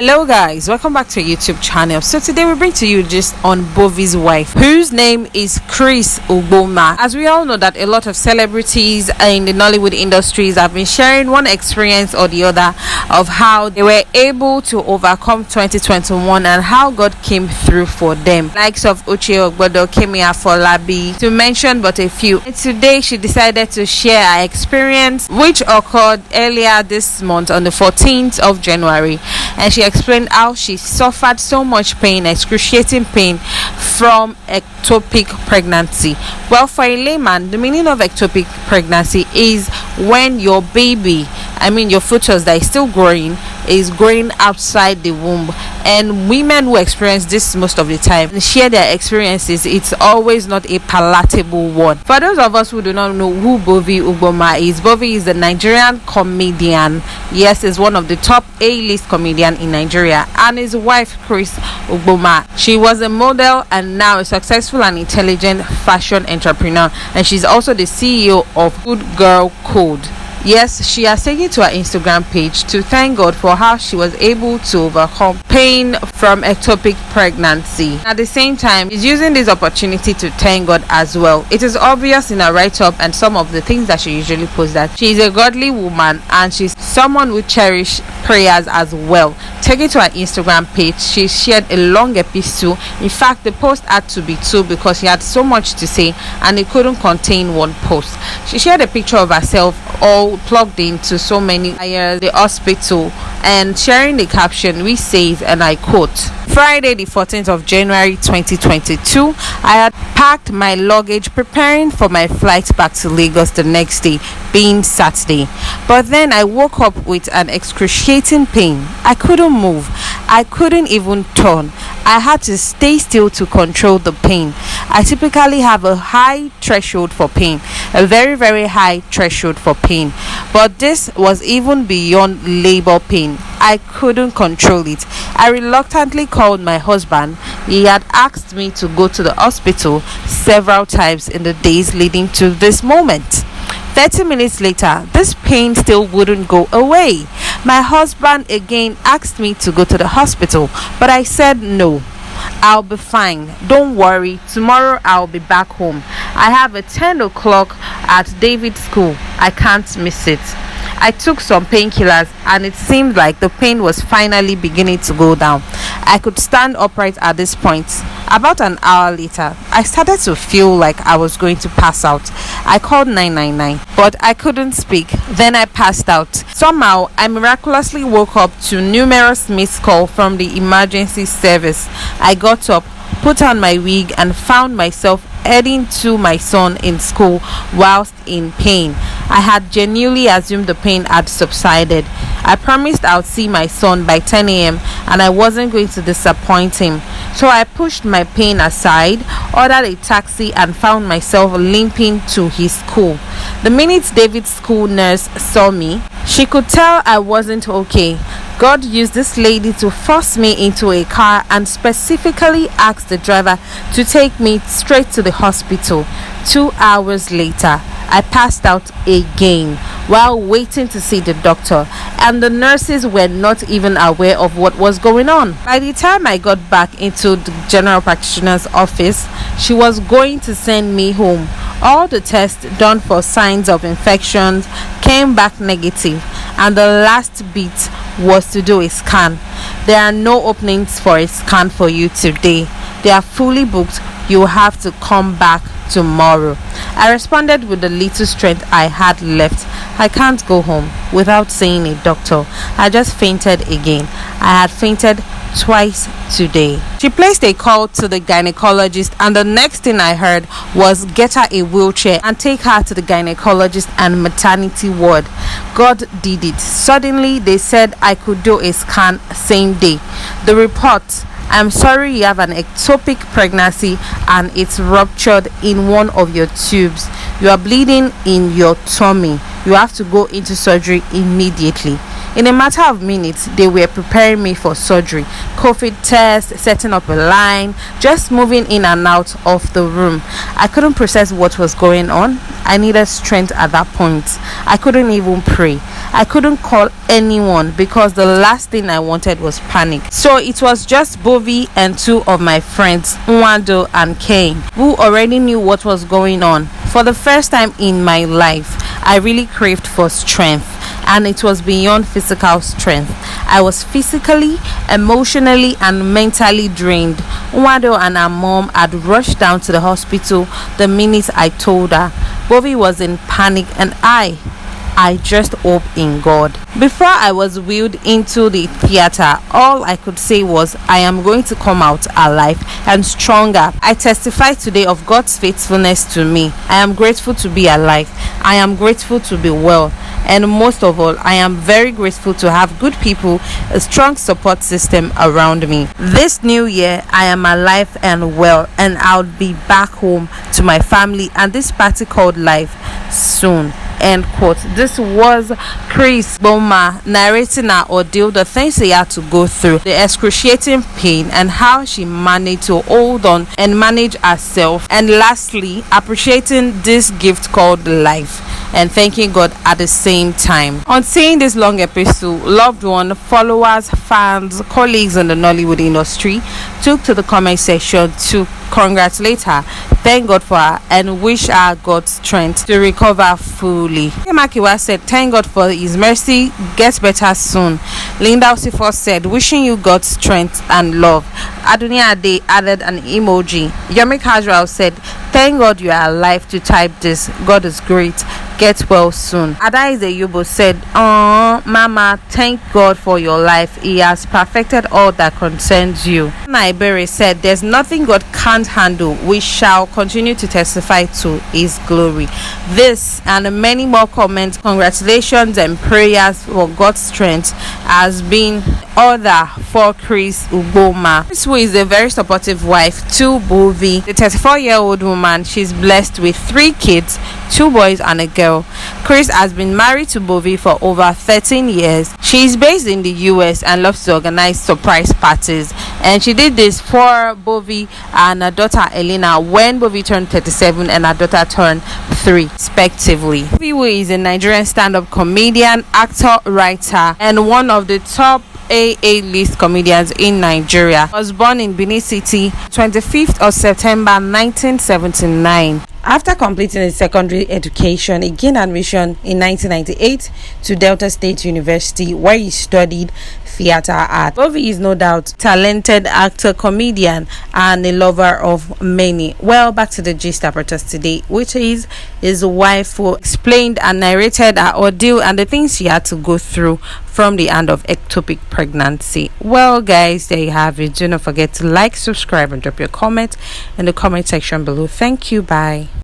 Hello guys, welcome back to our YouTube channel. So today we bring to you just on Bovi's wife, whose name is Chris Ugboma. As we all know that a lot of celebrities in the Nollywood industries have been sharing one experience or the other of how they were able to overcome 2021 and how God came through for them. Likes of Uche Ogbodo, Kemi Afolabi, to mention but a few. And today she decided to share her experience which occurred earlier this month on the 14th of January. And she explained how she suffered so much pain, excruciating pain from ectopic pregnancy. Well, for a layman, the meaning of ectopic pregnancy is when your baby, your fetus that is still growing, is growing outside the womb. And women who experience this most of the time share their experiences. It's always not a palatable one. For those of us who do not know who Bovi Ugboma is, Bovi is a Nigerian comedian. Yes, is one of the top A-list comedian in Nigeria. And his wife, Chris Ugboma, she was a model and now a successful and intelligent fashion entrepreneur. And she's also the CEO of Good Girl Code. Yes, she has taken to her Instagram page to thank God for how she was able to overcome pain from ectopic pregnancy. At the same time, she's using this opportunity to thank God as well. It is obvious in her write-up and some of the things that she usually posts that she is a godly woman and she's someone who cherishes prayers as well. Taking to her Instagram page, she shared a long epistle. In fact, the post had to be two because she had so much to say and it couldn't contain one post. She shared a picture of herself all plugged into so many wires, the hospital, and sharing the caption which says, and I quote, "Friday the 14th of January 2022, I had packed my luggage preparing for my flight back to Lagos the next day, being Saturday. But then I woke up with an excruciating pain. I couldn't move. I couldn't even turn. I had to stay still to control the pain. I typically have a high threshold for pain, a very, very high threshold for pain. But this was even beyond labor pain. I couldn't control it. I reluctantly called my husband. He had asked me to go to the hospital several times in the days leading to this moment. 30 minutes later, this pain still wouldn't go away. My husband again asked me to go to the hospital, but I said no. I'll be fine. Don't worry. Tomorrow I'll be back home. I have a 10 o'clock at Diëd school. I can't miss it. I took some painkillers and it seemed like the pain was finally beginning to go down. I could stand upright at this point. About an hour later, I started to feel like I was going to pass out. I called 999, but I couldn't speak. Then I passed out. Somehow, I miraculously woke up to numerous missed calls from the emergency service. I got up, put on my wig, and found myself heading to my son in school whilst in pain. I had genuinely assumed the pain had subsided. I promised I would see my son by 10 a.m. and I wasn't going to disappoint him. So I pushed my pain aside, ordered a taxi, and found myself limping to his school. The minute Diëd's school nurse saw me, she could tell I wasn't okay. God used this lady to force me into a car and specifically asked the driver to take me straight to the hospital. 2 hours later, I passed out again while waiting to see the doctor, and the nurses were not even aware of what was going on. By the time I got back into the general practitioner's office, she was going to send me home. All the tests done for signs of infections came back negative, and the last bit was to do a scan. There are no openings for a scan for you today. They are fully booked. You will have to come back tomorrow. I responded with the little strength I had left. I can't go home without seeing a doctor. I just fainted again. I had fainted twice today. She placed a call to the gynecologist, and the next thing I heard was get her a wheelchair and take her to the gynecologist and maternity ward. God did it. Suddenly they said I could do a scan same day. The report: I'm sorry, you have an ectopic pregnancy and it's ruptured in one of your tubes. You are bleeding in your tummy. You have to go into surgery immediately. In a matter of minutes, they were preparing me for surgery, COVID test, setting up a line, just moving in and out of the room. I couldn't process what was going on. I needed strength at that point. I couldn't even pray. I couldn't call anyone because the last thing I wanted was panic. So it was just Bovi and two of my friends, Nwando and Kane, who already knew what was going on. For the first time in my life, I really craved for strength, and it was beyond physical strength. I was physically, emotionally, and mentally drained. Nwando and her mom had rushed down to the hospital the minute I told her. Bovi was in panic, and I just hope in God. Before I was wheeled into the theater, all I could say was, I am going to come out alive and stronger. I testify today of God's faithfulness to me. I am grateful to be alive. I am grateful to be well. And most of all, I am very grateful to have good people, a strong support system around me. This new year, I am alive and well, and I'll be back home to my family and this party called life soon. End quote. This was Chris Boma narrating her ordeal, the things she had to go through, the excruciating pain, and how she managed to hold on and manage herself. And lastly, appreciating this gift called life and thanking God at the same time. On seeing this long episode, loved one, followers, fans, colleagues in the Nollywood industry took to the comment section to congratulate her, thank God for her, and wish her God's strength to recover fully. Makiwa said, thank God for his mercy, get better soon. Linda Osifo said, wishing you God's strength and love. Adunia Ade added an emoji. Yomi Casual said, thank God you are alive to type this. God is great. Get well soon. Adaize Yubo said, oh, Mama, thank God for your life. He has perfected all that concerns you. Naibere said, there's nothing God can't handle. We shall continue to testify to his glory. This and many more comments, congratulations and prayers for God's strength has been order for Chris Uboma. Chris, who is a very supportive wife to Bovi, the 34-year-old woman. She's blessed with 3 kids, 2 boys and a girl. Chris has been married to Bovi for over 13 years. She is based in the US and loves to organize surprise parties, and she did this for Bovi and her daughter Elena when Bovi turned 37 and her daughter turned 3 respectively. Bovi, who is a Nigerian stand-up comedian, actor, writer, and one of the top AA list comedians in Nigeria, was born in Benin City 25th of September 1979. After completing his secondary education, he gained admission in 1998 to Delta State University, where he studied theater art. Bovi is no doubt talented actor, comedian, and a lover of many. Well, back to the gist about us today, which is his wife, who explained and narrated her ordeal and the things she had to go through from the end of ectopic pregnancy. Well, guys, there you have it. Do not forget to like, subscribe, and drop your comment in the comment section below. Thank you. Bye.